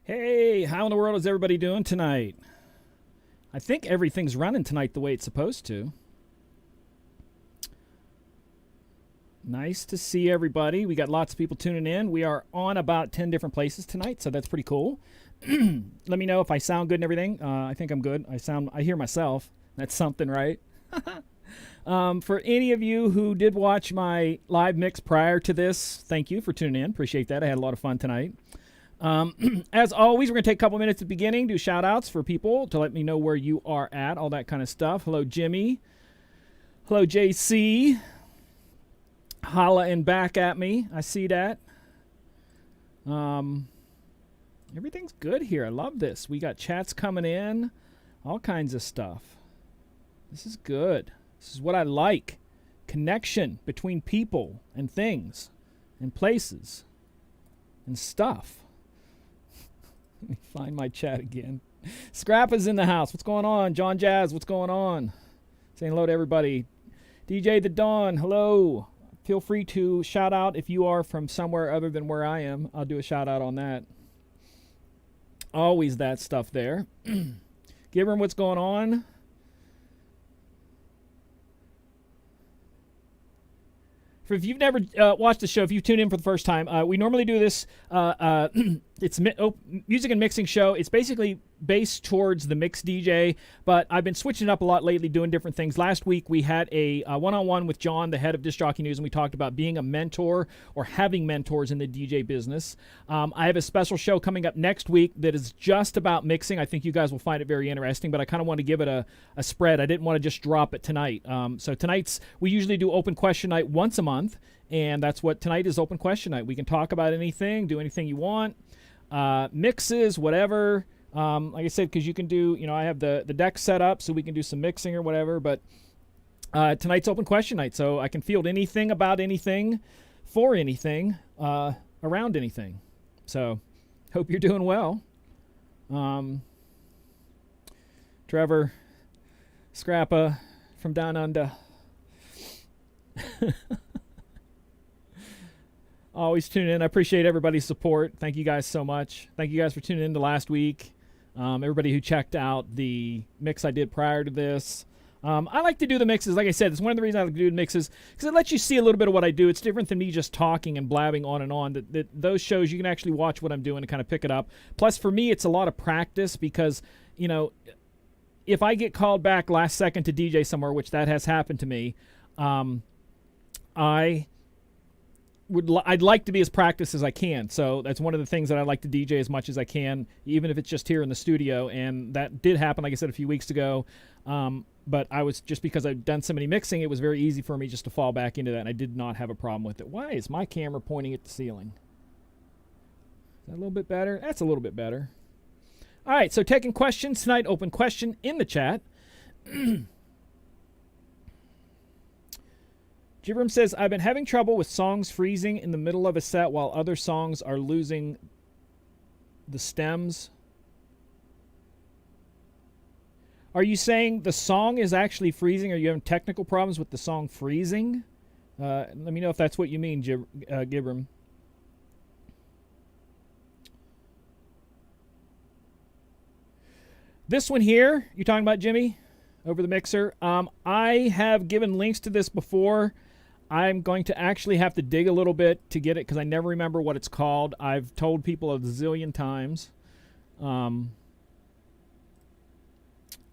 Hey, how in the world is everybody doing tonight? I think everything's running tonight the way it's supposed to. Nice to see everybody. We got lots of people tuning in. We are on about 10 different places tonight, so that's pretty cool. Let me know if I sound good and everything. I think I'm good. I hear myself. That's something, right? For any of you who did watch my live mix prior to this, thank you for tuning in. Appreciate that. I had a lot of fun tonight. As always, we're going to take a couple minutes at the beginning, do shout outs for people to let me know where you are at, all that kind of stuff. Hello, Jimmy. Hello, JC. Holla and back at me. I see that. Everything's good here. I love this. We got chats coming in, all kinds of stuff. This is good. This is what I like. Connection between people and things and places and stuff. Let me find my chat again. Scrappa's in the house. What's going on? John Jazz, what's going on? Saying hello to everybody. DJ The Dawn, hello. Feel free to shout out if you are from somewhere other than where I am. I'll do a shout out on that. Always that stuff there. Gibram, what's going on? If you've never watched the show, if you've tuned in for the first time, we normally do this. It's music and mixing show. It's basically based towards the mix DJ, but I've been switching it up a lot lately, doing different things. Last week, we had a one-on-one with John, the head of Disc Jockey News, and we talked about being a mentor or having mentors in the DJ business. I have a special show coming up next week that is just about mixing. I think you guys will find it very interesting, but I kind of want to give it a spread. I didn't want to just drop it tonight. So we usually do open question night once a month, and that's what tonight is, open question night. We can talk about anything, do anything you want, mixes, whatever. Like I said, because you can do, I have the deck set up so we can do some mixing or whatever, but tonight's open question night, so I can field anything about anything, for anything, around anything. So, hope you're doing well. Trevor, Scrappa from down under. Always tune in. I appreciate everybody's support. Thank you guys so much. Thank you guys for tuning in to last week. Everybody who checked out the mix I did prior to this. I like to do the mixes. Like I said, it's one of the reasons I like to do the mixes because it lets you see a little bit of what I do. It's different than me just talking and blabbing on and on. Those shows, you can actually watch what I'm doing and kind of pick it up. Plus, for me, it's a lot of practice because, if I get called back last second to DJ somewhere, which that has happened to me, I'd like to be as practiced as I can. So that's one of the things that I like to DJ as much as I can, even if it's just here in the studio. And that did happen, like I said, a few weeks ago. But I was, just because I've done so many mixing, it was very easy for me just to fall back into that. And I did not have a problem with it. Why is my camera pointing at the ceiling? Is that a little bit better? That's a little bit better. All right, so taking questions tonight, open question in the chat. Jibram says, I've been having trouble with songs freezing in the middle of a set while other songs are losing the stems. Are you saying the song is actually freezing? Are you having technical problems with the song freezing? Let me know if that's what you mean, Gibram. This one here, you talking about, Jimmy? Over the mixer. I have given links to this before. I'm going to actually have to dig a little bit to get it because I never remember what it's called. I've told people a zillion times. I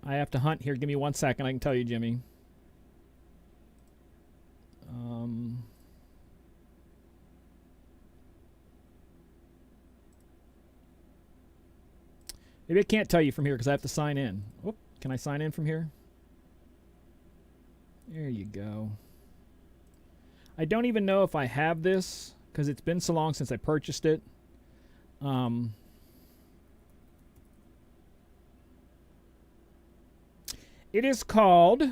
have to hunt here. Give me 1 second. I can tell you, Jimmy. Maybe I can't tell you from here because I have to sign in. Whoop, can I sign in from here? There you go. I don't even know if I have this because it's been so long since I purchased it. It is called...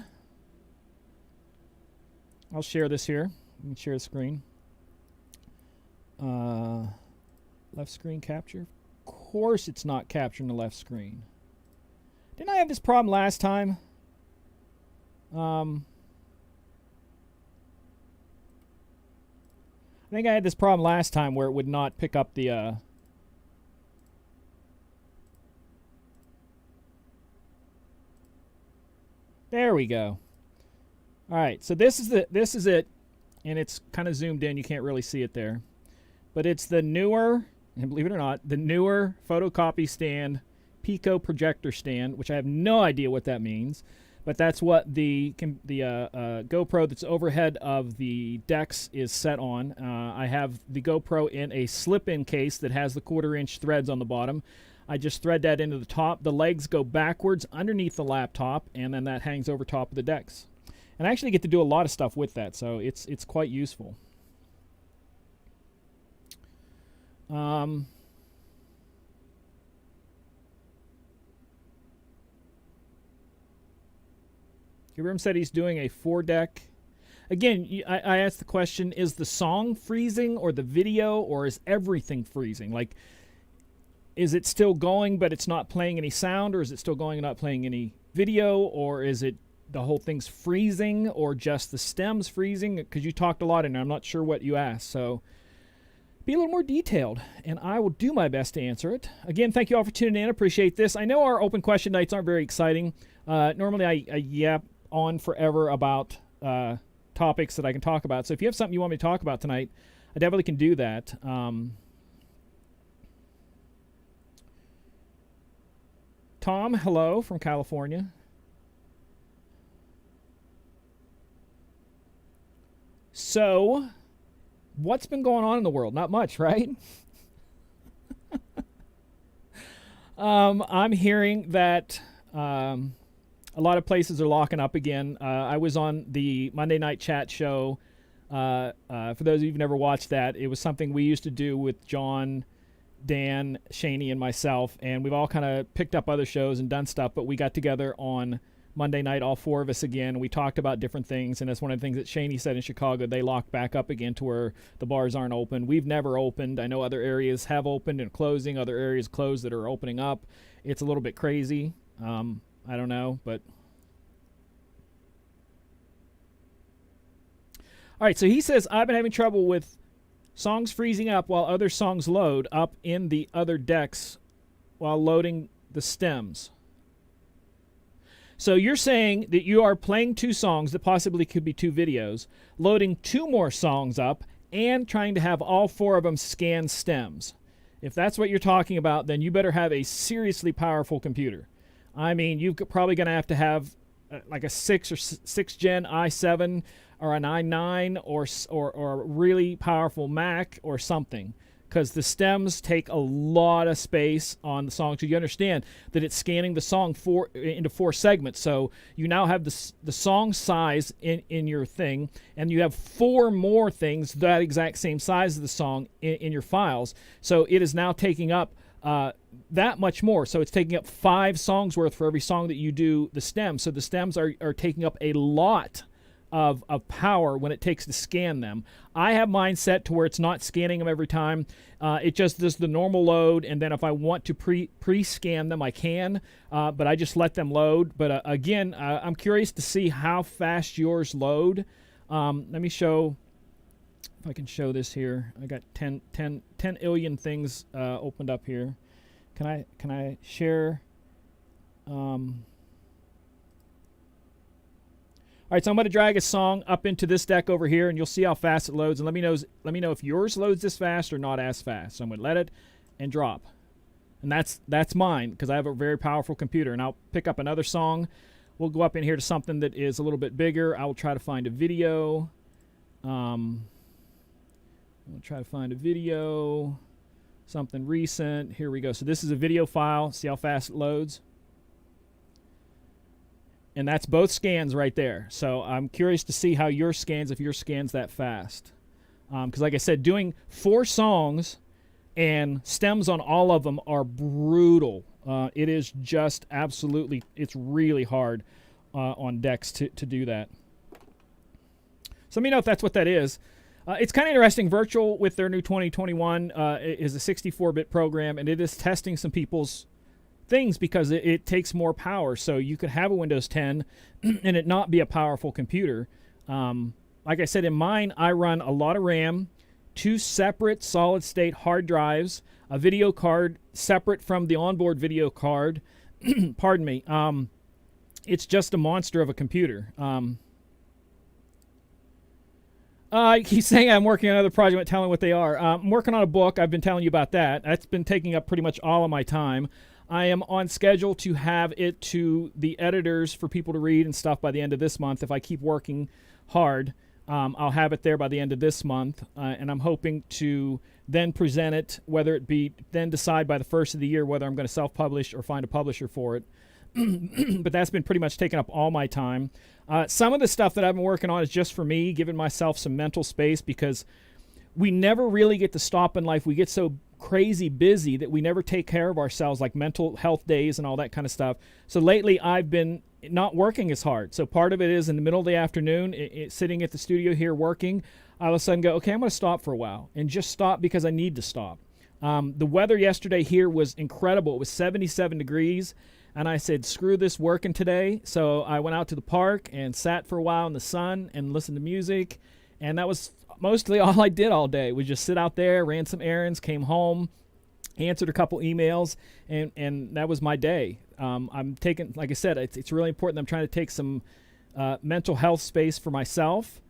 I'll share this here. Let me share the screen. Left screen capture. Of course it's not capturing the left screen. Didn't I have this problem last time? I think I had this problem last time where it would not pick up the There we go. All right, so this is it, and it's kind of zoomed in. You can't really see it there, but it's the newer, and believe it or not, the newer photocopy stand, Pico projector stand, which I have no idea what that means, but that's what the GoPro that's overhead of the decks is set on. I have the GoPro in a slip-in case that has the 1/4-inch threads on the bottom. I just thread that into the top. The legs go backwards underneath the laptop, and then that hangs over top of the decks. And I actually get to do a lot of stuff with that, so it's quite useful. Gibram said he's doing a 4-deck. Again, I asked the question, is the song freezing or the video, or is everything freezing? Like, is it still going but it's not playing any sound, or is it still going and not playing any video, or is it the whole thing's freezing, or just the stem's freezing? Because you talked a lot in there. I'm not sure what you asked, so be a little more detailed, and I will do my best to answer it. Again, thank you all for tuning in. Appreciate this. I know our open question nights aren't very exciting. Normally I yap on forever about topics that I can talk about. So if you have something you want me to talk about tonight, I definitely can do that. Tom, hello from California. So, what's been going on in the world? Not much, right? I'm hearing that a lot of places are locking up again. I was on the Monday Night Chat show. For those of you who've never watched that, it was something we used to do with John, Dan, Shaney, and myself, and we've all kind of picked up other shows and done stuff, but we got together on Monday night, all 4 of us again. We talked about different things, and that's one of the things that Shaney said in Chicago. They locked back up again to where the bars aren't open. We've never opened. I know other areas have opened and closing, other areas closed that are opening up. It's a little bit crazy. I don't know, but... All right, so he says, I've been having trouble with songs freezing up while other songs load up in the other decks while loading the stems. So you're saying that you are playing 2 songs that possibly could be 2 videos, loading 2 more songs up, and trying to have all 4 of them scan stems. If that's what you're talking about, then you better have a seriously powerful computer. I mean, you're probably going to have like a 6 or 6 Gen i7 or an i9 or a really powerful Mac or something, because the stems take a lot of space on the song. So you understand that it's scanning the song into 4 segments. So you now have the song size in your thing, and you have 4 more things that exact same size as the song in your files. So it is now taking up that much more. So it's taking up 5 songs worth for every song that you do the stems. So the stems are taking up a lot of power when it takes to scan them. I have mine set to where it's not scanning them every time. It just does the normal load, and then if I want to pre-scan them, I can, but I just let them load. But again, I'm curious to see how fast yours load. Let me show, if I can show this here. I got 10 illion things opened up here. Can I share? All right, so I'm going to drag a song up into this deck over here, and you'll see how fast it loads. And let me know if yours loads this fast or not as fast. So I'm going to let it and drop. And that's mine, because I have a very powerful computer. And I'll pick up another song. We'll go up in here to something that is a little bit bigger. I will try to find a video. I'll try to find a video, something recent. Here we go. So this is a video file. See how fast it loads? And that's both scans right there. So I'm curious to see how yours scans, if yours scans that fast. Because like I said, doing 4 songs and stems on all of them are brutal. It is just absolutely, it's really hard on decks to do that. So let me know if that's what that is. It's kind of interesting. Virtual, with their new 2021, is a 64-bit program, and it is testing some people's things because it takes more power. So you could have a Windows 10 and it not be a powerful computer. Like I said, in mine, I run a lot of RAM, 2 separate solid-state hard drives, a video card separate from the onboard video card. Pardon me. it's just a monster of a computer. He's saying I'm working on another project, but telling what they are. I'm working on a book. I've been telling you about that. That's been taking up pretty much all of my time. I am on schedule to have it to the editors for people to read and stuff by the end of this month. If I keep working hard, I'll have it there by the end of this month. And I'm hoping to then present it, whether it be then decide by the first of the year whether I'm going to self-publish or find a publisher for it. But that's been pretty much taking up all my time. Some of the stuff that I've been working on is just for me, giving myself some mental space, because we never really get to stop in life. We get so crazy busy that we never take care of ourselves, like mental health days and all that kind of stuff. So lately I've been not working as hard. So part of it is in the middle of the afternoon, sitting at the studio here working, I all of a sudden go, okay, I'm going to stop for a while, and just stop because I need to stop. The weather yesterday here was incredible. It was 77 degrees. And I said, screw this working today. So I went out to the park and sat for a while in the sun and listened to music. And that was mostly all I did all day, was just sit out there, ran some errands, came home, answered a couple emails, and that was my day. I'm taking, like I said, it's really important. I'm trying to take some mental health space for myself.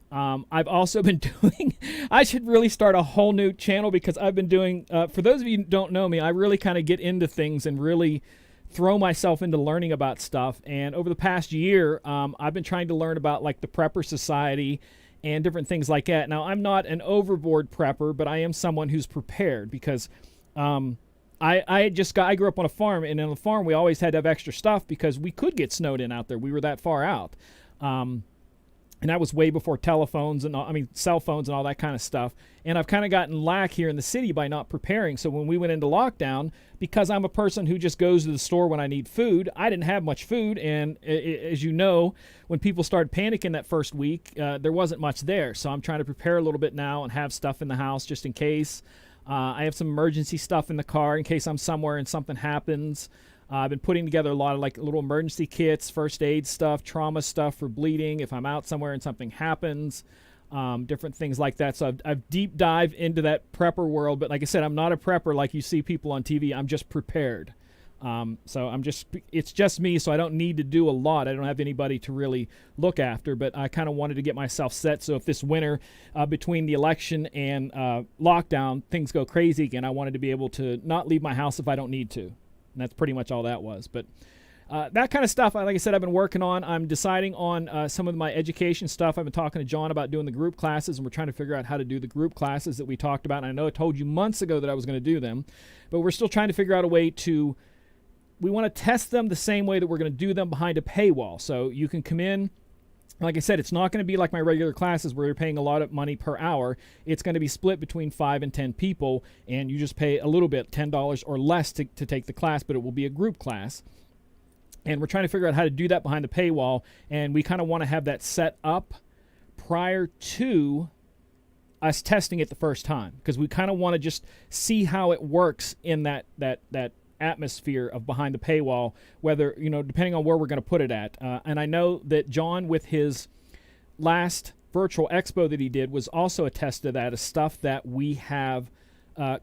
I've also been doing, I should really start a whole new channel, because I've been doing, for those of you who don't know me, I really kind of get into things and really throw myself into learning about stuff. And over the past year, I've been trying to learn about like the Prepper Society and different things like that. Now, I'm not an overboard prepper, but I am someone who's prepared, because I grew up on a farm, and on the farm we always had to have extra stuff because we could get snowed in out there. We were that far out. And that was way before telephones and cell phones and all that kind of stuff. And I've kind of gotten lack here in the city by not preparing. So when we went into lockdown, because I'm a person who just goes to the store when I need food, I didn't have much food. And as you know, when people started panicking that first week, there wasn't much there. So I'm trying to prepare a little bit now and have stuff in the house just in case. I have some emergency stuff in the car in case I'm somewhere and something happens. I've been putting together a lot of like little emergency kits, first aid stuff, trauma stuff for bleeding if I'm out somewhere and something happens, different things like that. So I've deep dived into that prepper world. But like I said, I'm not a prepper like you see people on TV. I'm just prepared. So it's just me, so I don't need to do a lot. I don't have anybody to really look after, but I kind of wanted to get myself set. So if this winter, between the election and lockdown, things go crazy again, I wanted to be able to not leave my house if I don't need to. And that's pretty much all that was. But that kind of stuff, like I said, I've been working on. I'm deciding on some of my education stuff. I've been talking to John about doing the group classes, and we're trying to figure out how to do the group classes that we talked about. And I know I told you months ago that I was going to do them, but we're still trying to figure out a way to, we want to test them the same way that we're going to do them behind a paywall. So you can come in. Like I said, it's not going to be like my regular classes where you're paying a lot of money per hour. It's going to be split between 5 and 10 people, and you just pay a little bit, $10 or less to take the class, but it will be a group class. And we're trying to figure out how to do that behind the paywall, and we kind of want to have that set up prior to us testing it the first time, because we kind of want to just see how it works in that atmosphere of behind the paywall, whether, depending on where we're going to put it at. And I know that John, with his last virtual expo that he did, was also a test of that, of stuff that we have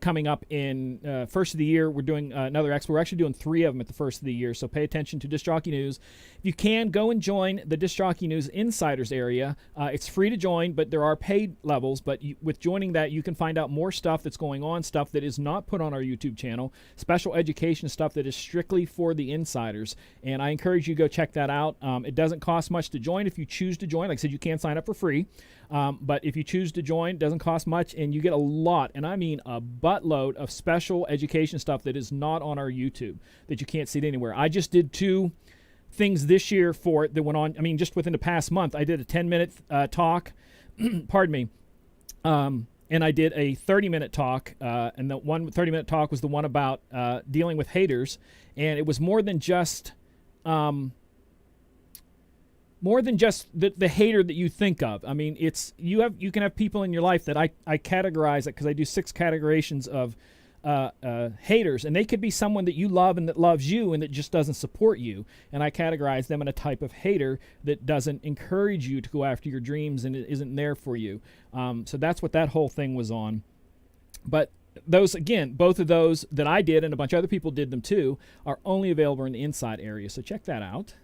coming up in first of the year. We're doing another expo. We're actually doing 3 of them at the first of the year, so pay attention to Disc Jockey News. If you can, go and join the Disc Jockey News Insiders area. It's free to join, but there are paid levels. But with joining that, you can find out more stuff that's going on, stuff that is not put on our YouTube channel, special education stuff that is strictly for the insiders. And I encourage you to go check that out. It doesn't cost much to join if you choose to join. Like I said, you can sign up for free. But if you choose to join, it doesn't cost much, and you get a lot, and I mean a buttload of special education stuff that is not on our YouTube, that you can't see it anywhere. I just did 2 things this year for it that went on. Just within the past month, I did a 10-minute talk, pardon me, and I did a 30-minute talk, and the 30-minute talk was the one about dealing with haters, and it was more than just the hater that you think of. It's you can have people in your life that I categorize it, because I do 6 categorizations of haters, and they could be someone that you love and that loves you and that just doesn't support you, and I categorize them in a type of hater that doesn't encourage you to go after your dreams and it isn't there for you. So that's what that whole thing was on. But those, again, both of those that I did and a bunch of other people did them too, are only available in the inside area, so check that out.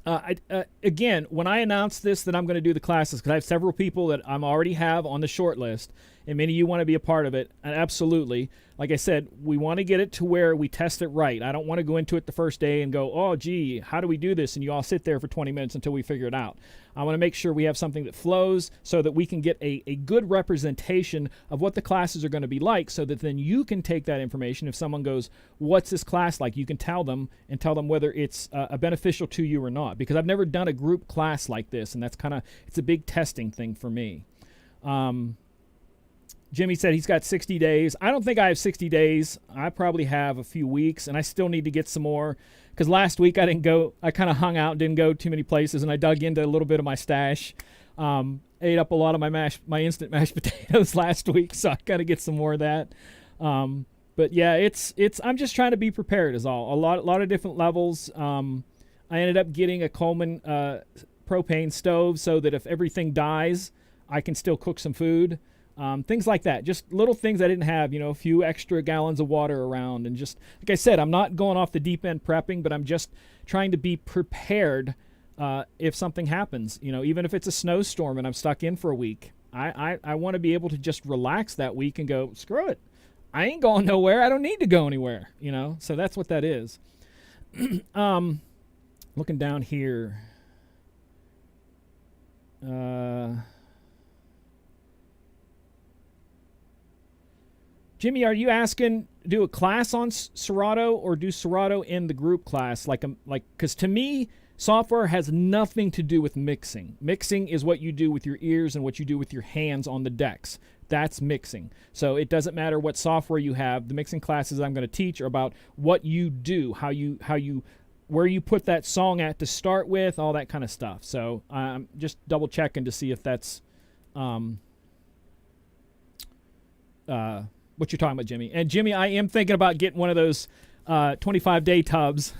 Again, when I announce this that I'm going to do the classes, because I have several people that I'm already have on the short list, and many of you want to be a part of it, and absolutely. Like I said, we want to get it to where we test it right. I don't want to go into it the first day and go, oh, gee, how do we do this? And you all sit there for 20 minutes until we figure it out. I want to make sure we have something that flows so that we can get a good representation of what the classes are going to be like, so that then you can take that information. If someone goes, what's this class like? You can tell them and tell them whether it's beneficial to you or not. Because I've never done a group class like this, and that's it's a big testing thing for me. Jimmy said he's got 60 days. I don't think I have 60 days. I probably have a few weeks, and I still need to get some more. Because last week I didn't go. I kind of hung out and didn't go too many places, and I dug into a little bit of my stash. Ate up a lot of my instant mashed potatoes last week, so I got to get some more of that. But yeah, it's. I'm just trying to be prepared is all. A lot of different levels. I ended up getting a Coleman propane stove so that if everything dies, I can still cook some food. Things like that, just little things I didn't have, a few extra gallons of water around. And just, like I said, I'm not going off the deep end prepping, but I'm just trying to be prepared if something happens, even if it's a snowstorm and I'm stuck in for a week. I want to be able to just relax that week and go, screw it. I ain't going nowhere. I don't need to go anywhere, so that's what that is. Looking down here. Jimmy, are you asking do a class on Serato or do Serato in the group class? Because to me, software has nothing to do with mixing. Mixing is what you do with your ears and what you do with your hands on the decks. That's mixing. So it doesn't matter what software you have. The mixing classes I'm going to teach are about what you do, where you put that song at to start with, all that kind of stuff. So I'm just double checking to see if that's what you're talking about, Jimmy. And Jimmy, I am thinking about getting one of those 25-day tubs.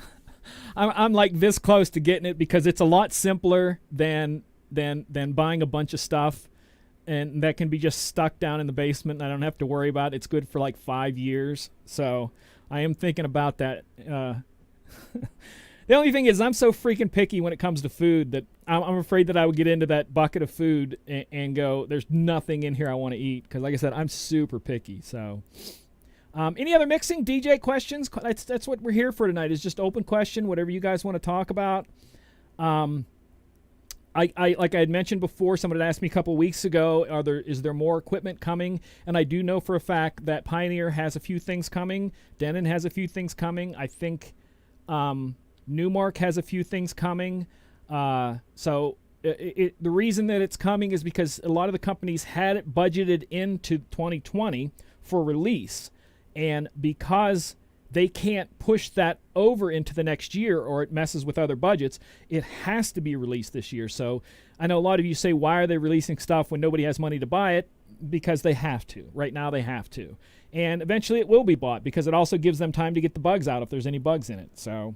I'm like this close to getting it because it's a lot simpler than buying a bunch of stuff, and that can be just stuck down in the basement and I don't have to worry about it. It's good for like 5 years. So I am thinking about that. The only thing is I'm so freaking picky when it comes to food that I'm afraid that I would get into that bucket of food and go, there's nothing in here I want to eat. Because like I said, I'm super picky. So any other mixing DJ questions? That's what we're here for tonight, is just open question, whatever you guys want to talk about. I like I had mentioned before, someone had asked me a couple weeks ago, is there more equipment coming? And I do know for a fact that Pioneer has a few things coming. Denon has a few things coming. I think Newmark has a few things coming. So the reason that it's coming is because a lot of the companies had it budgeted into 2020 for release. And because they can't push that over into the next year or it messes with other budgets, it has to be released this year. So I know a lot of you say, why are they releasing stuff when nobody has money to buy it? Because they have to. Right now they have to. And eventually it will be bought because it also gives them time to get the bugs out if there's any bugs in it. So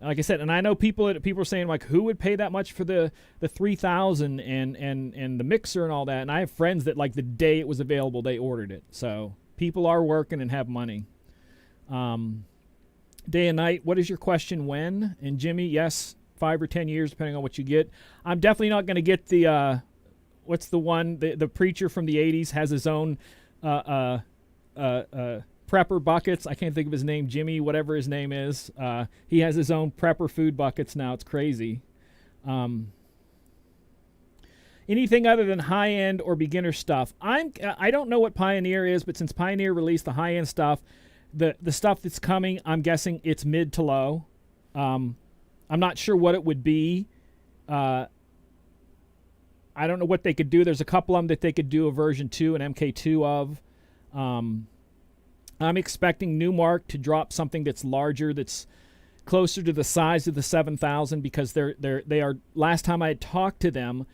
like I said, and I know people are saying, like, who would pay that much for the 3000 and the mixer and all that? And I have friends that, like, the day it was available, they ordered it. So people are working and have money. Day and night, what is your question when? And Jimmy, yes, 5 or 10 years, depending on what you get. I'm definitely not going to get the, what's the one, the preacher from the 80s has his own prepper buckets. I can't think of his name, Jimmy, whatever his name is. He has his own prepper food buckets now. It's crazy. Anything other than high-end or beginner stuff. I don't know what Pioneer is, but since Pioneer released the high-end stuff, the stuff that's coming, I'm guessing it's mid to low. I'm not sure what it would be. I don't know what they could do. There's a couple of them that they could do a version 2, an MK2 of. I'm expecting Newmark to drop something that's larger, that's closer to the size of the 7000, because they are. Last time I had talked to them,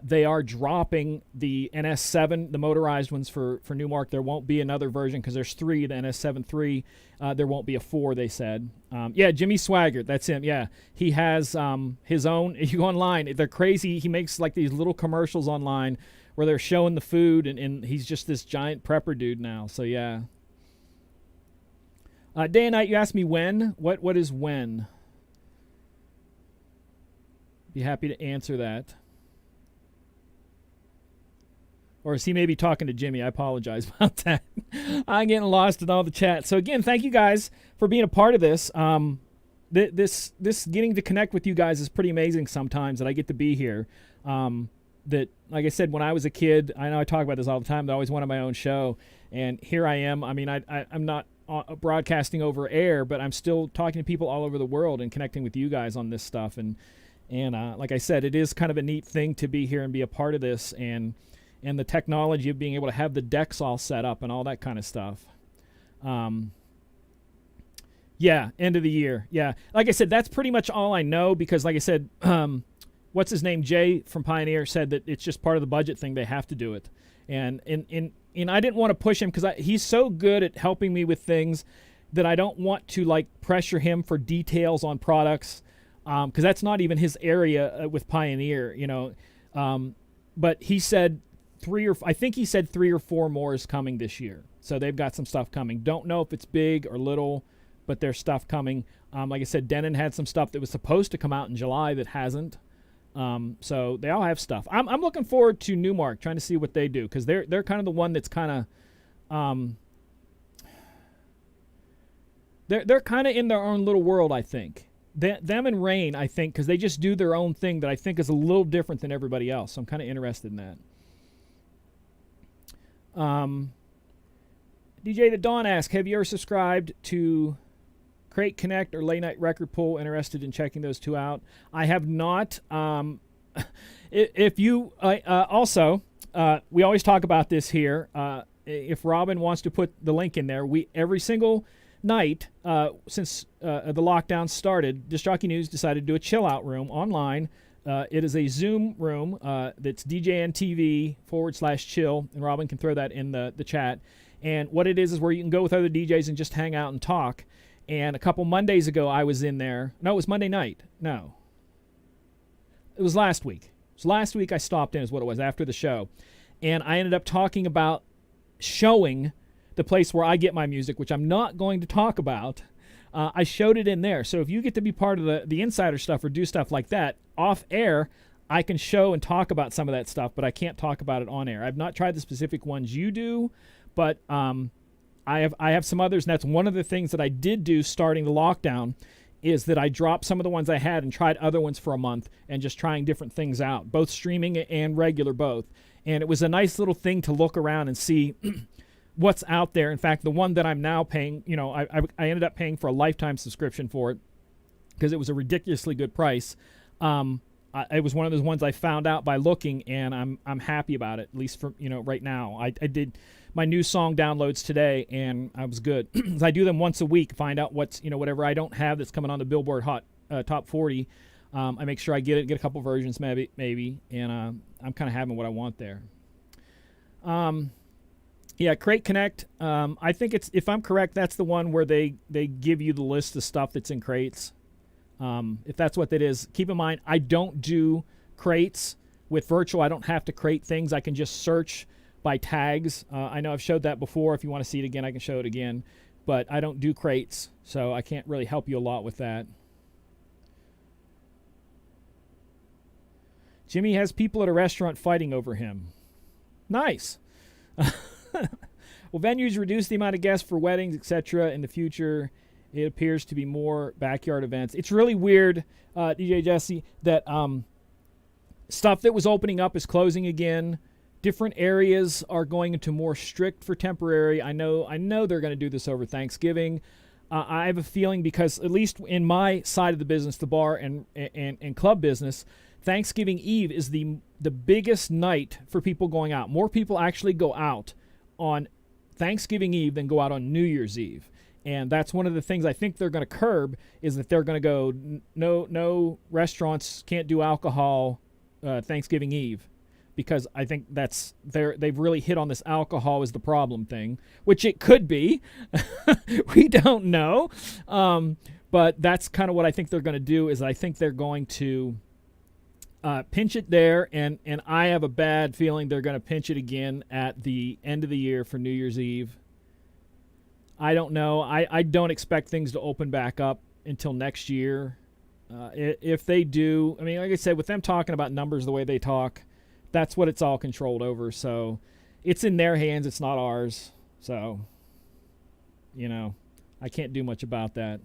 they are dropping the NS7, the motorized ones for Newmark. There won't be another version because there's 3, the NS7 3. There won't be a 4, they said. Yeah, Jimmy Swaggart, that's him. Yeah, he has his own. If you go online, they're crazy. He makes like these little commercials online where they're showing the food, and he's just this giant prepper dude now. So yeah. Day and night, you asked me when. What is when? Be happy to answer that. Or is he maybe talking to Jimmy? I apologize about that. I'm getting lost in all the chat. So again, thank you guys for being a part of this. This getting to connect with you guys is pretty amazing sometimes that I get to be here. That, like I said, when I was a kid, I know I talk about this all the time, but I always wanted my own show. And here I am. I mean, I'm not broadcasting over air, but I'm still talking to people all over the world and connecting with you guys on this stuff. And like I said, it is kind of a neat thing to be here and be a part of this. And the technology of being able to have the decks all set up and all that kind of stuff. Yeah, end of the year. Yeah, like I said, that's pretty much all I know because, like I said, what's his name? Jay from Pioneer said that it's just part of the budget thing. They have to do it. And I didn't want to push him because he's so good at helping me with things that I don't want to, like, pressure him for details on products because that's not even his area with Pioneer, you know. But he said I think he said 3 or 4 more is coming this year. So they've got some stuff coming. Don't know if it's big or little, but there's stuff coming. Like I said, Denon had some stuff that was supposed to come out in July that hasn't. So they all have stuff. I'm looking forward to Newmark, trying to see what they do, because they're kind of the one that's kind of they're kind of in their own little world, I think. Them and Rain, I think, because they just do their own thing that I think is a little different than everybody else. So I'm kind of interested in that. DJ the Dawn asks, have you ever subscribed to Crate Connect or Late Night Record Pool? Interested in checking those two out? I have not. If you also, we always talk about this here. If Robin wants to put the link in there, we every single night since the lockdown started, Disc Jockey News decided to do a chill out room online. It is a Zoom room that's DJNTV/chill, and Robin can throw that in the chat. And what it is where you can go with other DJs and just hang out and talk. And a couple Mondays ago, I was in there. No, it was Monday night. No. It was last week. It was last week I stopped in is what it was, after the show. And I ended up talking about showing the place where I get my music, which I'm not going to talk about. I showed it in there. So if you get to be part of the insider stuff or do stuff like that, off air, I can show and talk about some of that stuff, but I can't talk about it on air. I've not tried the specific ones you do, but I have some others, and that's one of the things that I did do starting the lockdown, is that I dropped some of the ones I had and tried other ones for a month and just trying different things out, both streaming and regular both. And it was a nice little thing to look around and see what's out there. In fact, the one that I'm now paying, you know, I ended up paying for a lifetime subscription for it because it was a ridiculously good price. It was one of those ones I found out by looking, and I'm happy about it, at least for, you know, right now. I did my new song downloads today, and I was good. I do them once a week, find out what's, you know, whatever I don't have that's coming on the Billboard Hot Top 40. I make sure I get a couple versions maybe, and I'm kind of having what I want there. Yeah, Crate Connect. I think it's, if I'm correct, that's the one where they give you the list of stuff that's in crates. If that's what that is, keep in mind, I don't do crates with virtual. I don't have to crate things. I can just search by tags. I know I've showed that before. If you want to see it again, I can show it again. But I don't do crates, so I can't really help you a lot with that. Jimmy has people at a restaurant fighting over him. Nice. Will venues reduce the amount of guests for weddings, etc. in the future? It appears to be more backyard events. It's really weird, DJ Jesse, that stuff that was opening up is closing again. Different areas are going into more strict for temporary. I know they're going to do this over Thanksgiving. I have a feeling, because at least in my side of the business, the bar and club business, Thanksgiving Eve is the biggest night for people going out. More people actually go out on Thanksgiving Eve than go out on New Year's Eve. And that's one of the things I think they're going to curb, is that they're going to go, no restaurants can't do alcohol Thanksgiving Eve, because I think they've really hit on this alcohol is the problem thing, which it could be. We don't know. But that's kind of what I think they're going to do, is I think they're going to pinch it there, and I have a bad feeling they're going to pinch it again at the end of the year for New Year's Eve. I don't know. I don't expect things to open back up until next year. If they do, I mean, like I said, with them talking about numbers the way they talk, that's what it's all controlled over. So it's in their hands. It's not ours. So, I can't do much about that.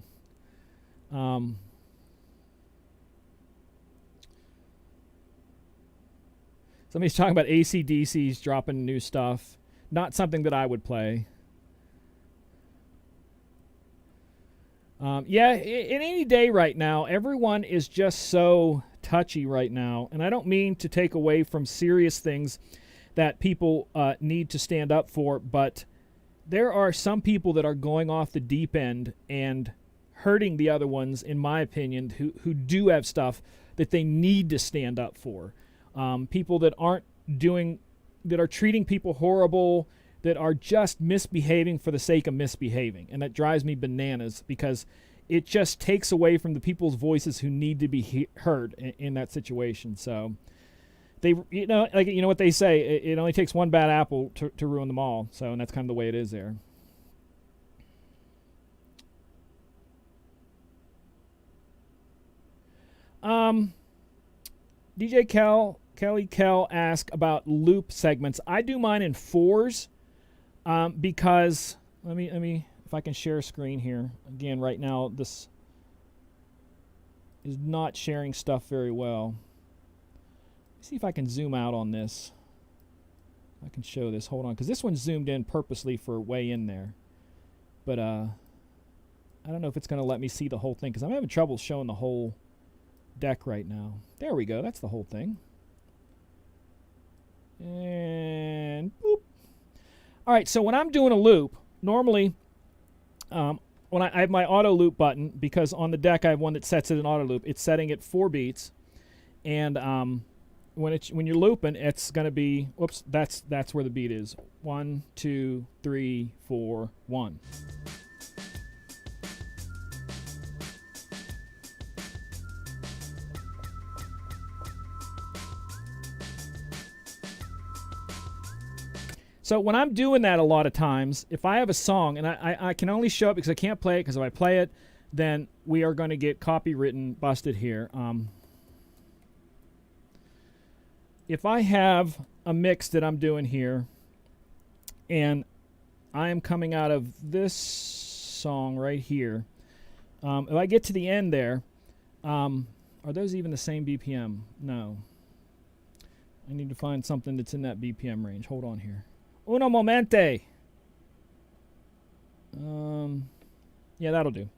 Somebody's talking about AC/DC's dropping new stuff. Not something that I would play. In any day right now, everyone is just so touchy right now. And I don't mean to take away from serious things that people need to stand up for, but there are some people that are going off the deep end and hurting the other ones, in my opinion, who do have stuff that they need to stand up for. People that are treating people horrible, that are just misbehaving for the sake of misbehaving. And that drives me bananas because it just takes away from the people's voices who need to be heard in that situation. So what they say, it only takes one bad apple to ruin them all. So, and that's kind of the way it is there. DJ Kelly Kell asked about loop segments. I do mine in 4s. Because let me if I can share a screen here again. Right now, this is not sharing stuff very well. Let's see if I can zoom out on this. I can show this. Hold on, because this one's zoomed in purposely for way in there. But I don't know if it's going to let me see the whole thing because I'm having trouble showing the whole deck right now. There we go. That's the whole thing. And boop. All right, so when I'm doing a loop, normally when I have my auto loop button, because on the deck I have one that sets it in auto loop, it's setting it 4 beats. And when you're looping, it's going to be, whoops, that's where the beat is. 1, 2, 3, 4, 1. So when I'm doing that a lot of times, if I have a song, and I can only show it because I can't play it, because if I play it, then we are going to get copywritten busted here. If I have a mix that I'm doing here, and I am coming out of this song right here, if I get to the end there, are those even the same BPM? No. I need to find something that's in that BPM range. Hold on here. Uno momente. Yeah, that'll do.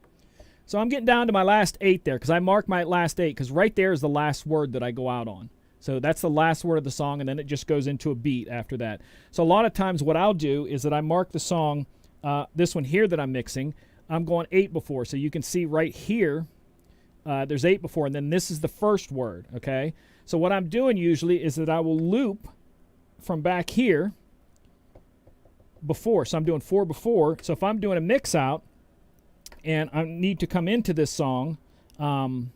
So I'm getting down to my last 8 there because I marked my last 8 because right there is the last word that I go out on. So that's the last word of the song, and then it just goes into a beat after that. So a lot of times what I'll do is that I mark the song, this one here that I'm mixing, I'm going 8 before. So you can see right here, there's 8 before, and then this is the first word, okay? So what I'm doing usually is that I will loop from back here before. So I'm doing 4 before. So if I'm doing a mix out and I need to come into this song, then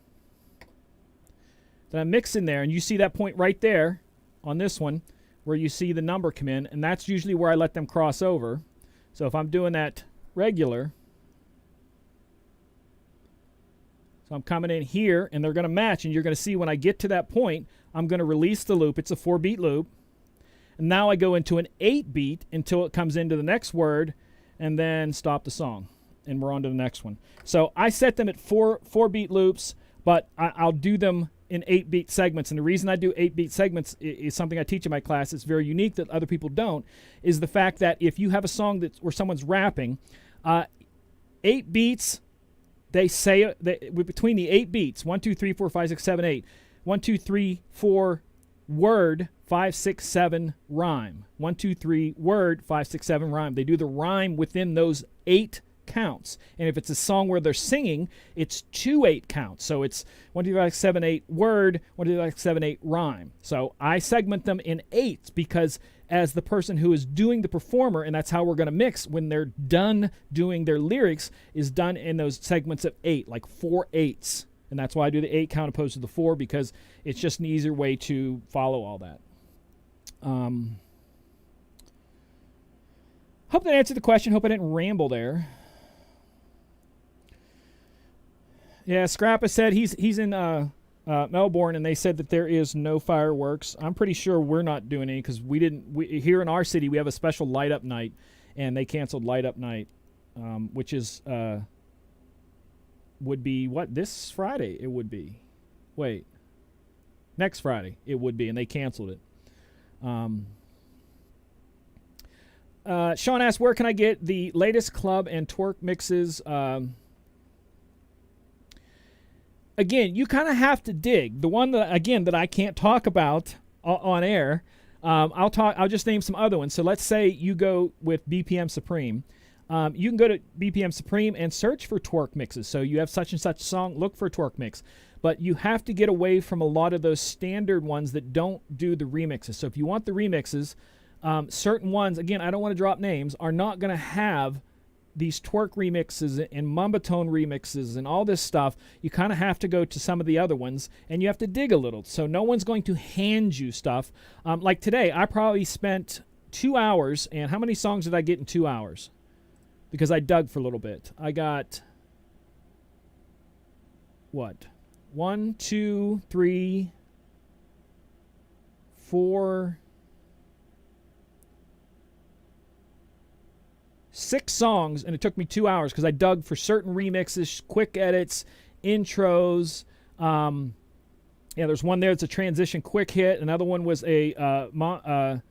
I mix in there, and you see that point right there on this one where you see the number come in, and that's usually where I let them cross over. So if I'm doing that regular, so I'm coming in here and they're going to match, and you're going to see when I get to that point, I'm going to release the loop. It's a 4-beat loop. And now I go into an 8-beat until it comes into the next word, and then stop the song, and we're on to the next one. So I set them at 4-beat loops, but I'll do them in 8-beat segments. And the reason I do 8-beat segments is something I teach in my class. It's very unique that other people don't, is the fact that if you have a song where someone's rapping, 8 beats, they say between the 8 beats, 1, 2, 3, 4, 5, 6, 7, 8, 1, 2, 3, 4 word, 5, 6, 7 rhyme. 1, 2, 3 word, 5, 6, 7 rhyme. They do the rhyme within those 8 counts. And if it's a song where they're singing, it's 2 8 counts. So it's 1, 2, 3, 4, 5, 6, 7, 8 word, 1, 2, 3, 4, 5, 6, 7, 8 rhyme. So I segment them in 8s because as the person who is doing the performer, and that's how we're going to mix when they're done doing their lyrics, is done in those segments of 8, like 4 8s. And that's why I do the 8 count opposed to the 4, because it's just an easier way to follow all that. Hope that answered the question. Hope I didn't ramble there. Yeah, Scrappa said he's in Melbourne, and they said that there is no fireworks. I'm pretty sure we're not doing any because here in our city we have a special light up night, and they canceled light up night, which is would be what, this Friday? It would be. Wait, next Friday it would be, and they canceled it. Sean asked, where can I get the latest club and twerk mixes? Again, you kind of have to dig. The one that I can't talk about on air, I'll just name some other ones. So let's say you go with BPM Supreme. You can go to BPM Supreme and search for twerk mixes. So you have such and such song, look for a twerk mix. But you have to get away from a lot of those standard ones that don't do the remixes. So if you want the remixes, certain ones, again, I don't want to drop names, are not going to have these twerk remixes and Mumbatone remixes and all this stuff. You kind of have to go to some of the other ones, and you have to dig a little. So no one's going to hand you stuff. Like today, I probably spent 2 hours, and how many songs did I get in 2 hours? Because I dug for a little bit. I got, what? 1, 2, 3, 4, 6 songs, and it took me 2 hours because I dug for certain remixes, quick edits, intros. There's one there that's a transition quick hit. Another one was a Mamba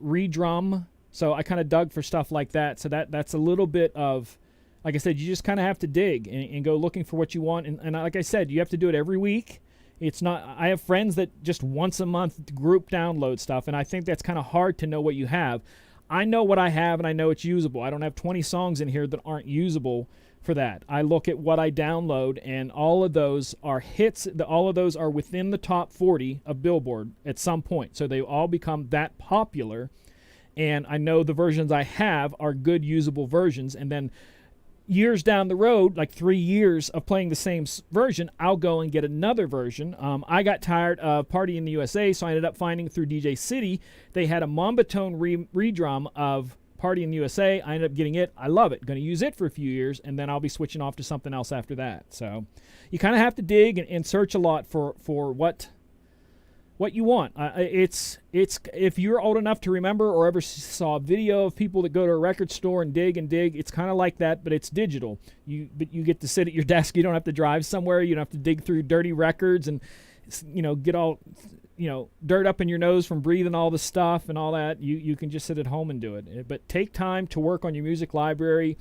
redrum. So I kind of dug for stuff like that. So that's a little bit of, like I said, you just kind of have to dig and go looking for what you want. And like I said, you have to do it every week. It's not. I have friends that just once a month group download stuff, and I think that's kind of hard to know what you have. I know what I have, and I know it's usable. I don't have 20 songs in here that aren't usable for that. I look at what I download, and all of those are hits. All of those are within the top 40 of Billboard at some point. So they all become that popular, and I know the versions I have are good, usable versions. And then years down the road, like 3 years of playing the same version, I'll go and get another version. I got tired of Party in the USA, so I ended up finding through DJ City, they had a Mumbatone redrum of Party in the USA. I ended up getting it. I love it. Going to use it for a few years, and then I'll be switching off to something else after that. So you kind of have to dig and search a lot for what you want. It's if you're old enough to remember or ever saw a video of people that go to a record store and dig, it's kind of like that, but it's digital. But you get to sit at your desk. You don't have to drive somewhere. You don't have to dig through dirty records and get all dirt up in your nose from breathing all the stuff and all that. You can just sit at home and do it. But take time to work on your music library.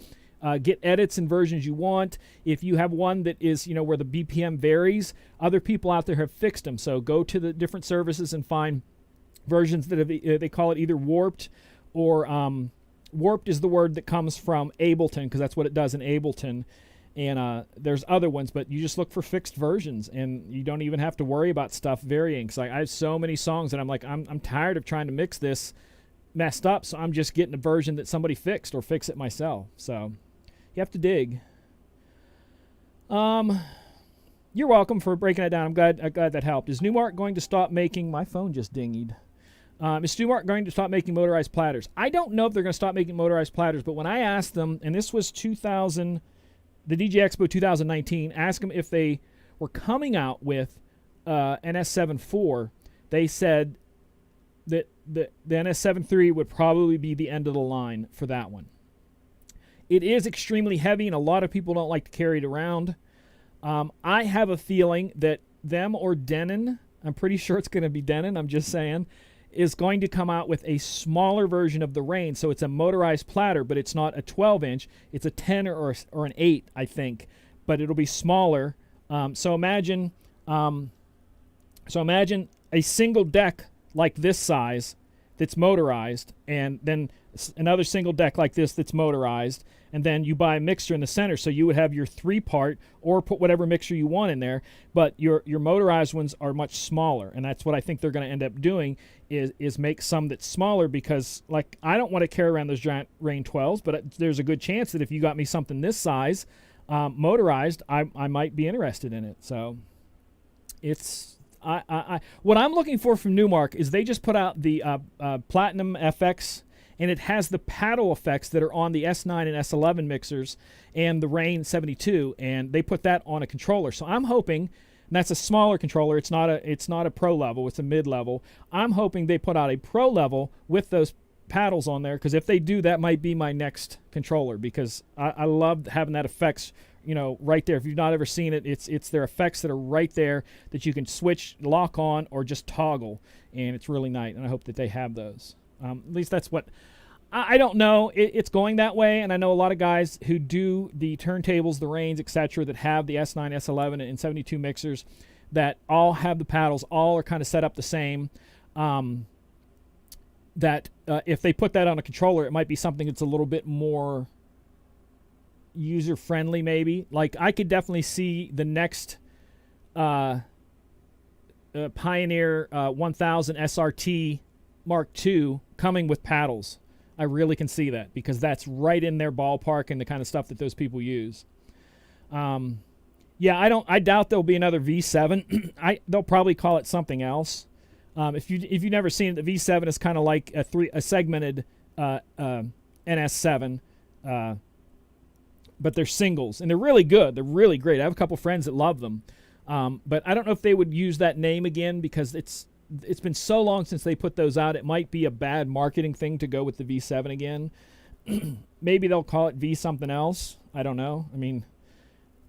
Get edits and versions you want. If you have one that is, where the BPM varies, other people out there have fixed them. So go to the different services and find versions that have, they call it either warped or warped is the word that comes from Ableton, because that's what it does in Ableton. And there's other ones, but you just look for fixed versions, and you don't even have to worry about stuff varying. Because I have so many songs that I'm like, I'm tired of trying to mix this messed up, so I'm just getting a version that somebody fixed or fix it myself. So you have to dig. You're welcome for breaking that down. I'm glad that helped. Is Newmark going to stop making... My phone just dinged. Is Newmark going to stop making motorized platters? I don't know if they're going to stop making motorized platters, but when I asked them, and this was the DJ Expo 2019, asked them if they were coming out with an S7 IV, they said that the NS7 III would probably be the end of the line for that one. It is extremely heavy, and a lot of people don't like to carry it around. I have a feeling that them or Denon, I'm pretty sure it's going to be Denon, I'm just saying, is going to come out with a smaller version of the Rain. So it's a motorized platter, but it's not a 12-inch. It's a 10 or an 8, I think. But it'll be smaller. So imagine a single deck like this size that's motorized, and then another single deck like this that's motorized, and then you buy a mixer in the center, so you would have your 3-part, or put whatever mixer you want in there, but your motorized ones are much smaller, and that's what I think they're going to end up doing, is make some that's smaller, because like I don't want to carry around those giant Rain 12s, but there's a good chance that if you got me something this size, motorized, I might be interested in it. So it's... what I'm looking for from Newmark is they just put out the Platinum FX, and it has the paddle effects that are on the S9 and S11 mixers and the Rain 72, and they put that on a controller. So I'm hoping, and that's a smaller controller, it's not a pro level, it's a mid level. I'm hoping they put out a pro level with those paddles on there, because if they do, that might be my next controller, because I love having that effects, you know, right there. If you've not ever seen it, it's their effects that are right there that you can switch, lock on, or just toggle, and it's really nice, and I hope that they have those. At least that's what I don't know. It's going that way, and I know a lot of guys who do the turntables, the Rains, etc., that have the S9, S11, and 72 mixers that all have the paddles, all are kind of set up the same. That if they put that on a controller, it might be something that's a little bit more user-friendly, maybe. Like, I could definitely see the next Pioneer 1000 SRT Mark II coming with paddles. I really can see that, because that's right in their ballpark and the kind of stuff that those people use. Yeah, I doubt there'll be another V7. They'll probably call it something else. If you've never seen it, the V7 is kind of like a segmented NS7, but they're singles, and they're really good. They're really great. I have a couple friends that love them, but I don't know if they would use that name again, because it's been so long since they put those out. It might be a bad marketing thing to go with the V7 again. Maybe they'll call it V something else. I don't know. I mean,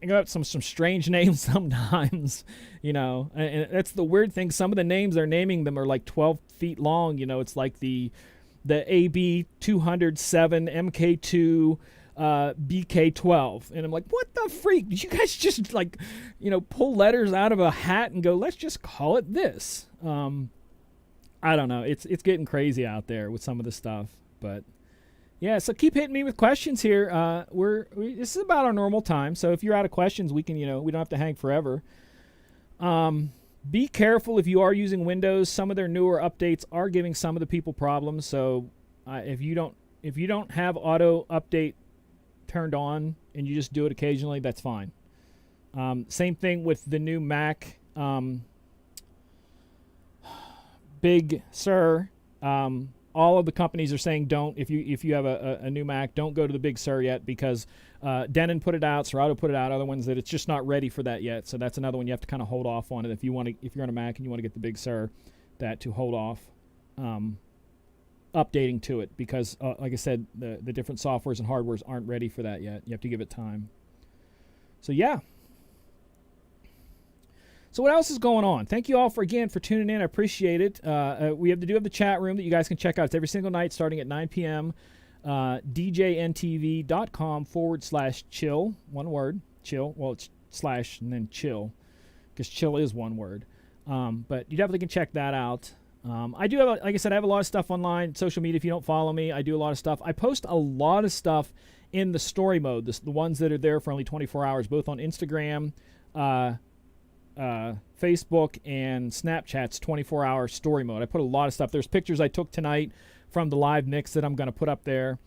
I got some strange names sometimes, you know, and that's the weird thing. Some of the names they're naming them are like 12 feet long. You know, it's like the AB 207 MK2 BK12, and I'm like, what the freak? Did you guys just, like, you know, pull letters out of a hat and go, let's just call it this? I don't know. It's getting crazy out there with some of the stuff, but yeah. So keep hitting me with questions here. This is about our normal time, so if you're out of questions, we can, you know, we don't have to hang forever. Be careful if you are using Windows. Some of their newer updates are giving some of the people problems. So if you don't have auto update turned on and you just do it occasionally, that's fine. Same thing with the new Mac, Big Sur. All of the companies are saying don't. If you have a new Mac, don't go to the Big Sur yet, because Denon put it out, Serato put it out, other ones that it's just not ready for that yet. So that's another one you have to kind of hold off on it if you're on a Mac and you want to get the Big Sur, that to hold off updating to it, because like I said, the different softwares and hardwares aren't ready for that yet. You have to give it time. So yeah. So what else is going on? Thank you all for tuning in. I appreciate it. We have the chat room that you guys can check out. It's every single night starting at 9 p.m. DJNTV.com/chill. One word. Chill. Well, it's slash and then chill, because chill is one word. But you definitely can check that out. I do have, like I said, I have a lot of stuff online, social media. If you don't follow me, I do a lot of stuff. I post a lot of stuff in the story mode, the ones that are there for only 24 hours, both on Instagram, Facebook, and Snapchat's 24-hour story mode. I put a lot of stuff. There's pictures I took tonight from the live mix that I'm going to put up there.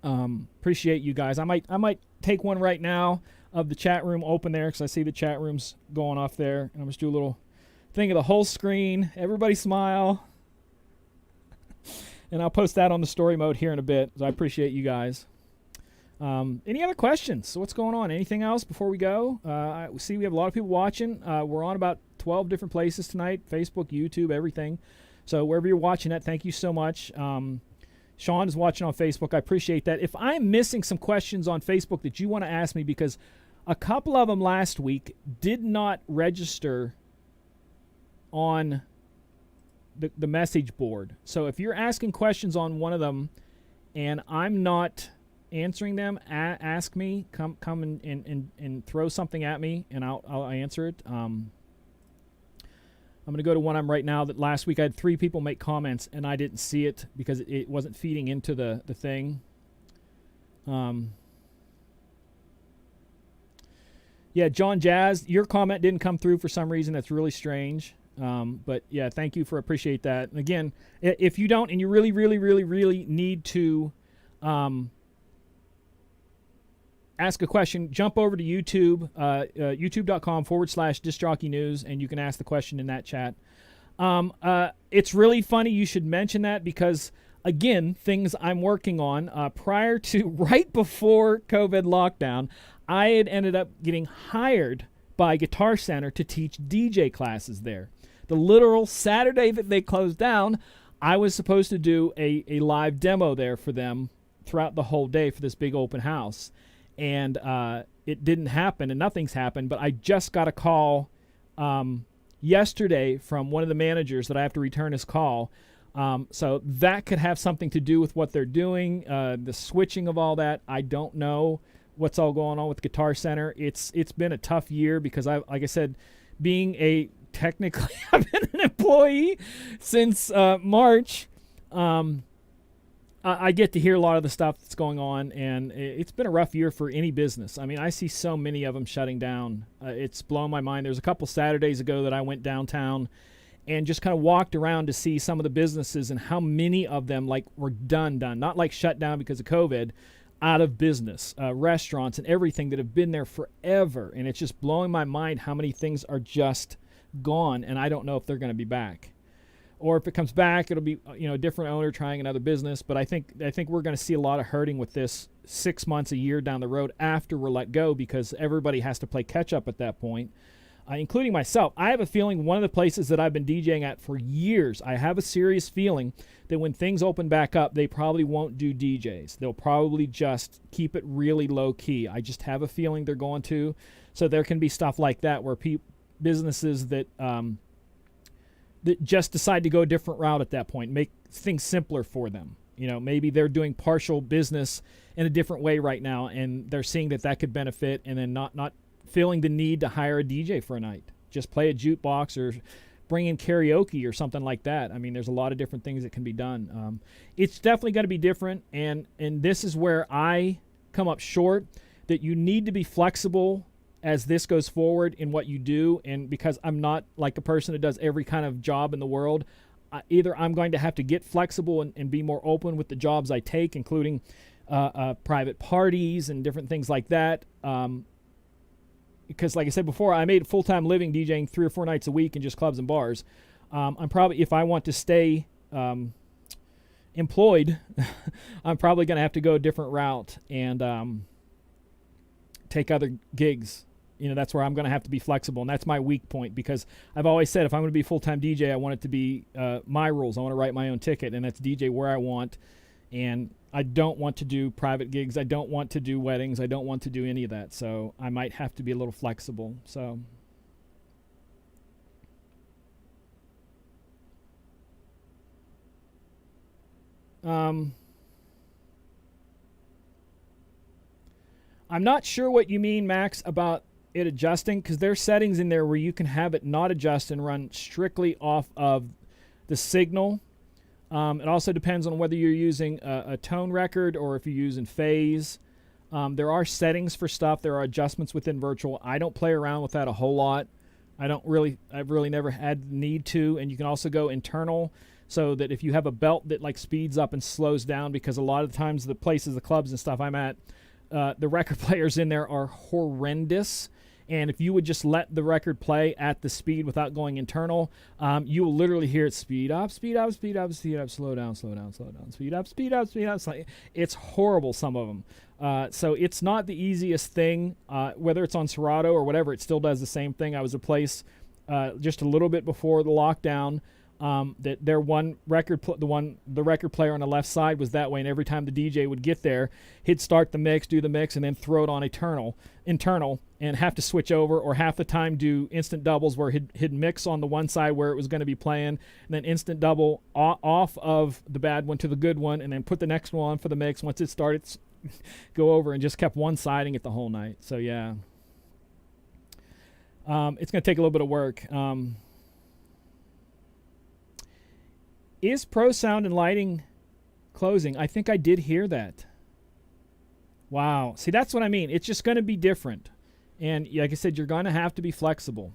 Appreciate you guys. I might take one right now of the chat room open there, because I see the chat room's going off there. And I'll just do a little thing of the whole screen. Everybody smile. And I'll post that on the story mode here in a bit. So I appreciate you guys. Any other questions? So what's going on? Anything else before we go? I see we have a lot of people watching. We're on about 12 different places tonight. Facebook, YouTube, everything. So wherever you're watching at, thank you so much. Sean is watching on Facebook. I appreciate that. If I'm missing some questions on Facebook that you want to ask me, because a couple of them last week did not register on the message board. So if you're asking questions on one of them and I'm not answering them, ask me. Come and throw something at me, and I'll answer it. I'm going to go to one I'm right now that last week I had 3 people make comments and I didn't see it because it wasn't feeding into the thing. Yeah, John Jazz, your comment didn't come through for some reason. That's really strange. But yeah, thank you, appreciate that. And again, if you don't and you really, really, really, really need to ask a question, jump over to YouTube, youtube.com/discjockey news, and you can ask the question in that chat. It's really funny you should mention that, because Again, things I'm working on. Prior to right before COVID lockdown, I had ended up getting hired by Guitar Center to teach DJ classes there. The literal Saturday that they closed down, I was supposed to do a live demo there for them throughout the whole day for this big open house. And it didn't happen, and nothing's happened, but I just got a call yesterday from one of the managers that I have to return his call. So that could have something to do with what they're doing, the switching of all that. I don't know what's all going on with Guitar Center. It's been a tough year because like I said, being technically I've been an employee since March. I get to hear a lot of the stuff that's going on, and it's been a rough year for any business. I mean, I see so many of them shutting down. It's blown my mind. There's a couple Saturdays ago that I went downtown and just kind of walked around to see some of the businesses and how many of them were done, not like shut down because of COVID, out of business, restaurants and everything that have been there forever. And it's just blowing my mind how many things are just gone, and I don't know if they're going to be back. Or if it comes back, it'll be a different owner trying another business. But I think we're going to see a lot of hurting with this 6 months, a year down the road after we're let go, because everybody has to play catch up at that point, including myself. I have a feeling one of the places that I've been DJing at for years, I have a serious feeling that when things open back up, they probably won't do DJs. They'll probably just keep it really low key. I just have a feeling they're going to. So there can be stuff like that where businesses that just decide to go a different route at that point, make things simpler for them. Maybe they're doing partial business in a different way right now, and they're seeing that could benefit, and then not feeling the need to hire a DJ for a night. Just play a jukebox or bring in karaoke or something like that. I mean, there's a lot of different things that can be done. It's definitely going to be different, and this is where I come up short, that you need to be flexible as this goes forward in what you do. And because I'm not like a person that does every kind of job in the world, either I'm going to have to get flexible and be more open with the jobs I take, including private parties and different things like that. Because like I said before, I made a full-time living DJing 3 or 4 nights a week in just clubs and bars. I'm probably, if I want to stay employed, I'm probably going to have to go a different route and take other gigs. That's where I'm going to have to be flexible, and that's my weak point, because I've always said if I'm going to be a full-time DJ, I want it to be my rules. I want to write my own ticket, and that's DJ where I want, and I don't want to do private gigs. I don't want to do weddings. I don't want to do any of that, so I might have to be a little flexible. So I'm not sure what you mean, Max, about it adjusting, because there's settings in there where you can have it not adjust and run strictly off of the signal. It also depends on whether you're using a tone record or if you're using phase. There are settings for stuff. There are adjustments within virtual. I don't play around with that a whole lot. I've really never had the need to. And you can also go internal, so that if you have a belt that speeds up and slows down, because a lot of the times the places, the clubs and stuff I'm at, the record players in there are horrendous. And if you would just let the record play at the speed without going internal, you will literally hear it speed up, speed up, speed up, speed up, slow down, slow down, slow down, speed up, speed up, speed up. It's horrible, some of them. So it's not the easiest thing. Whether it's on Serato or whatever, it still does the same thing. I was a place just a little bit before the lockdown. That their one record, the record player on the left side was that way, and every time the DJ would get there, he'd start the mix, do the mix, and then throw it on internal, and have to switch over, or half the time do instant doubles where he'd mix on the one side where it was going to be playing, and then instant double off of the bad one to the good one, and then put the next one on for the mix. Once it started, go over, and just kept one-siding it the whole night. So yeah, it's going to take a little bit of work. Is Pro Sound and Lighting closing? I think I did hear that. Wow. See, that's what I mean. It's just going to be different. And like I said, you're going to have to be flexible.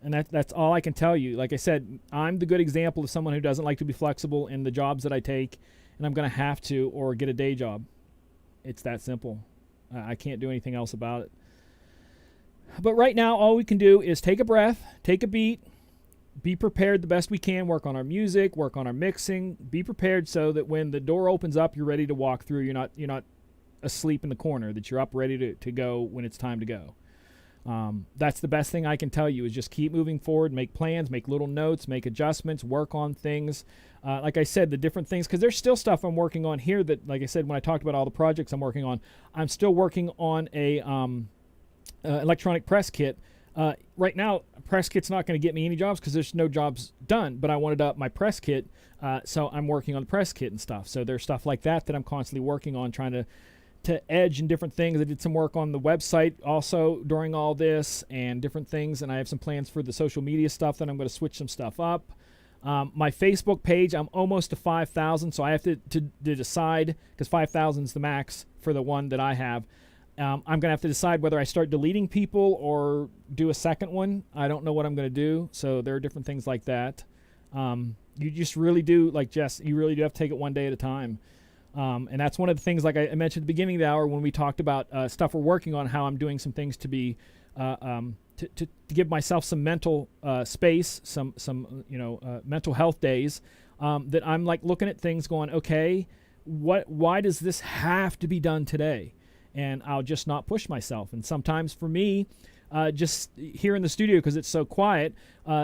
And that's all I can tell you. Like I said, I'm the good example of someone who doesn't like to be flexible in the jobs that I take, and I'm going to have to, or get a day job. It's that simple. I can't do anything else about it. But right now, all we can do is take a breath, take a beat, be prepared the best we can, work on our music, work on our mixing, be prepared so that when the door opens up, you're ready to walk through. You're not asleep in the corner, that you're up ready to go when it's time to go. That's the best thing I can tell you, is just keep moving forward, make plans, make little notes, make adjustments, work on things. Like I said, the different things, because there's still stuff I'm working on here that, like I said, when I talked about all the projects I'm working on, I'm still working on a electronic press kit. Right now, press kit's not going to get me any jobs because there's no jobs done, but I wanted to up my press kit, so I'm working on the press kit and stuff. So there's stuff like that I'm constantly working on, trying to edge and different things. I did some work on the website also during all this and different things, and I have some plans for the social media stuff that I'm going to switch some stuff up. My Facebook page, I'm almost to 5,000, so I have to decide, because 5,000 is the max for the one that I have. I'm going to have to decide whether I start deleting people or do a second one. I don't know what I'm going to do, so there are different things like that. You just really do, like Jess, you really do have to take it one day at a time. And that's one of the things, like I mentioned at the beginning of the hour when we talked about stuff we're working on, how I'm doing some things to be to give myself some mental space, some mental health days, that I'm like looking at things going, okay, why does this have to be done today? And I'll just not push myself. And sometimes for me, just here in the studio, because it's so quiet,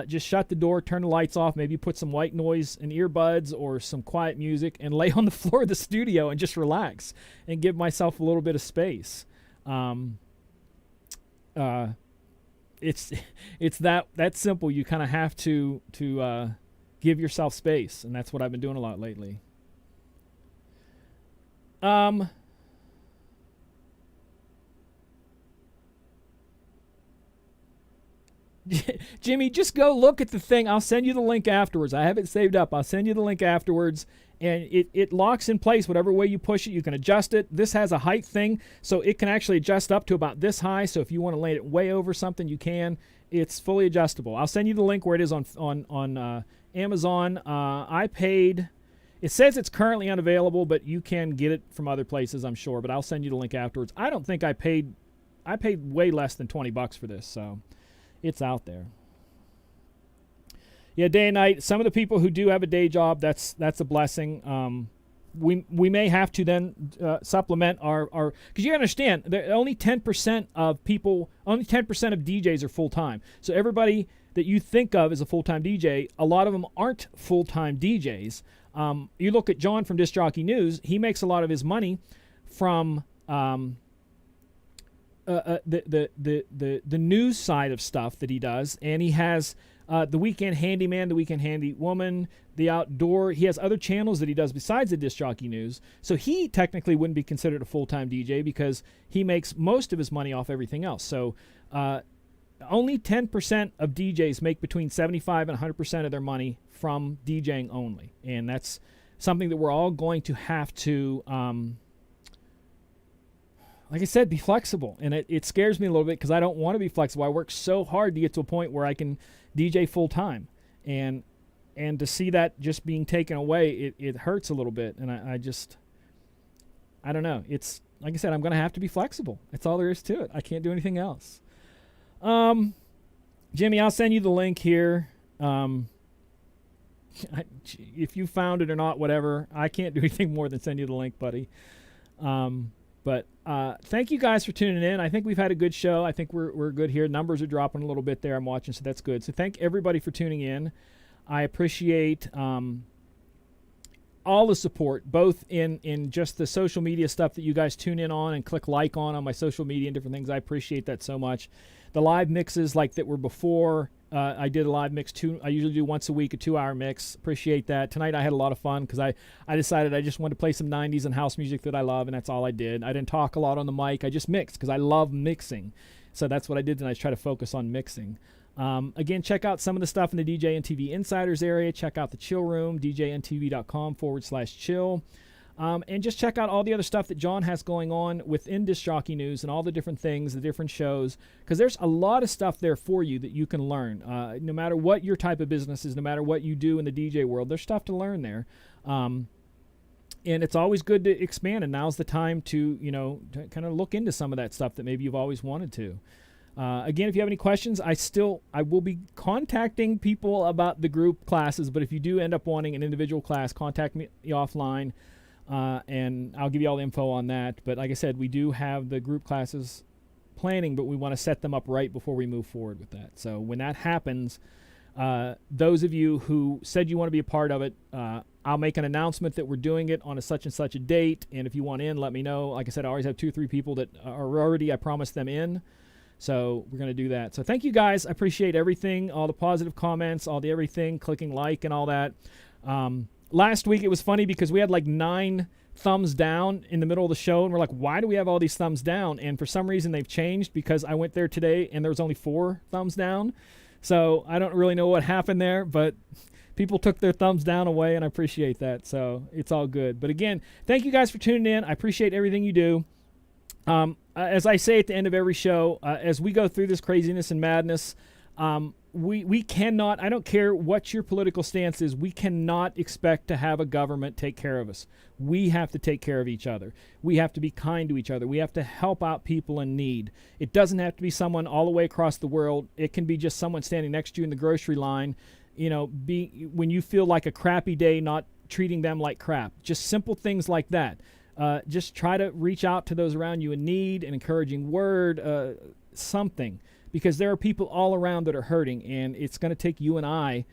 just shut the door, turn the lights off, maybe put some white noise and earbuds or some quiet music, and lay on the floor of the studio and just relax and give myself a little bit of space. It's that simple. You kind of have to give yourself space, and that's what I've been doing a lot lately. Jimmy, just go look at the thing. I'll send you the link afterwards. I have it saved up. I'll send you the link afterwards, and it locks in place whatever way you push it. You can adjust it. This has a height thing, so it can actually adjust up to about this high. So if you want to lay it way over something, you can. It's fully adjustable. I'll send you the link where it is on Amazon. I paid. It says it's currently unavailable, but you can get it from other places, I'm sure. But I'll send you the link afterwards. I don't think I paid way less than $20 for this, so it's out there. Yeah, day and night. Some of the people who do have a day job, that's a blessing. We may have to then supplement our because you understand that only 10% of DJs are full time. So everybody that you think of as a full time DJ, a lot of them aren't full time DJs. You look at John from Disc Jockey News; he makes a lot of his money from the news side of stuff that he does, and he has the Weekend Handyman, the Weekend Handy Woman, the Outdoor. He has other channels that he does besides the Disc Jockey News. So he technically wouldn't be considered a full-time DJ because he makes most of his money off everything else. So only 10% of DJs make between 75 and 100% of their money from DJing only, and that's something that we're all going to have to like I said, be flexible. And it scares me a little bit because I don't want to be flexible. I work so hard to get to a point where I can DJ full time. And to see that just being taken away, it hurts a little bit. And I don't know. It's, like I said, I'm going to have to be flexible. That's all there is to it. I can't do anything else. Jimmy, I'll send you the link here. If you found it or not, whatever. I can't do anything more than send you the link, buddy. But thank you guys for tuning in. I think we've had a good show. I think we're good here. Numbers are dropping a little bit there. I'm watching, so that's good. So thank everybody for tuning in. I appreciate all the support, both in just the social media stuff that you guys tune in on and click like on my social media and different things. I appreciate that so much. The live mixes like that were before. I did a live mix I usually do once a week, a 2-hour mix. Appreciate that. Tonight I had a lot of fun because I decided I just wanted to play some 90s and house music that I love, and that's all I did. I didn't talk a lot on the mic. I just mixed because I love mixing. So that's what I did tonight, try to focus on mixing. Again, check out some of the stuff in the DJNTV Insiders area. Check out the Chill Room, djntv.com/chill. And just check out all the other stuff that John has going on within Disc Jockey News and all the different things, the different shows, because there's a lot of stuff there for you that you can learn. No matter what your type of business is, no matter what you do in the DJ world, there's stuff to learn there. And it's always good to expand, and now's the time to kind of look into some of that stuff that maybe you've always wanted to. Again, if you have any questions, I will be contacting people about the group classes, but if you do end up wanting an individual class, contact me offline, and I'll give you all the info on that. But like I said, we do have the group classes planning, but we want to set them up right before we move forward with that. So when that happens, those of you who said you want to be a part of it, I'll make an announcement that we're doing it on a such and such a date, and if you want in, let me know. Like I said, I always have 2 or 3 people that are already, I promised them in. So we're going to do that. So thank you guys. I appreciate everything, all the positive comments, all the everything, clicking like and all that. Last week it was funny because we had like 9 thumbs down in the middle of the show, and we're like, why do we have all these thumbs down? And for some reason they've changed, because I went there today and there was only 4 thumbs down. So I don't really know what happened there, but people took their thumbs down away, and I appreciate that. So it's all good. But again, thank you guys for tuning in. I appreciate everything you do. As I say at the end of every show, as we go through this craziness and madness, we cannot, I don't care what your political stance is, we cannot expect to have a government take care of us. We have to take care of each other. We have to be kind to each other. We have to help out people in need. It doesn't have to be someone all the way across the world. It can be just someone standing next to you in the grocery line, when you feel like a crappy day, not treating them like crap. Just simple things like that. Just try to reach out to those around you in need, an encouraging word, something, because there are people all around that are hurting, and it's going to take you and I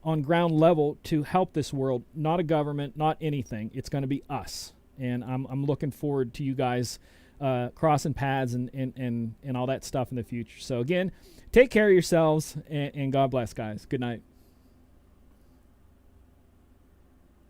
on ground level to help this world, not a government, not anything. It's going to be us, and I'm looking forward to you guys crossing paths and all that stuff in the future. So again, take care of yourselves, and God bless, guys. Good night.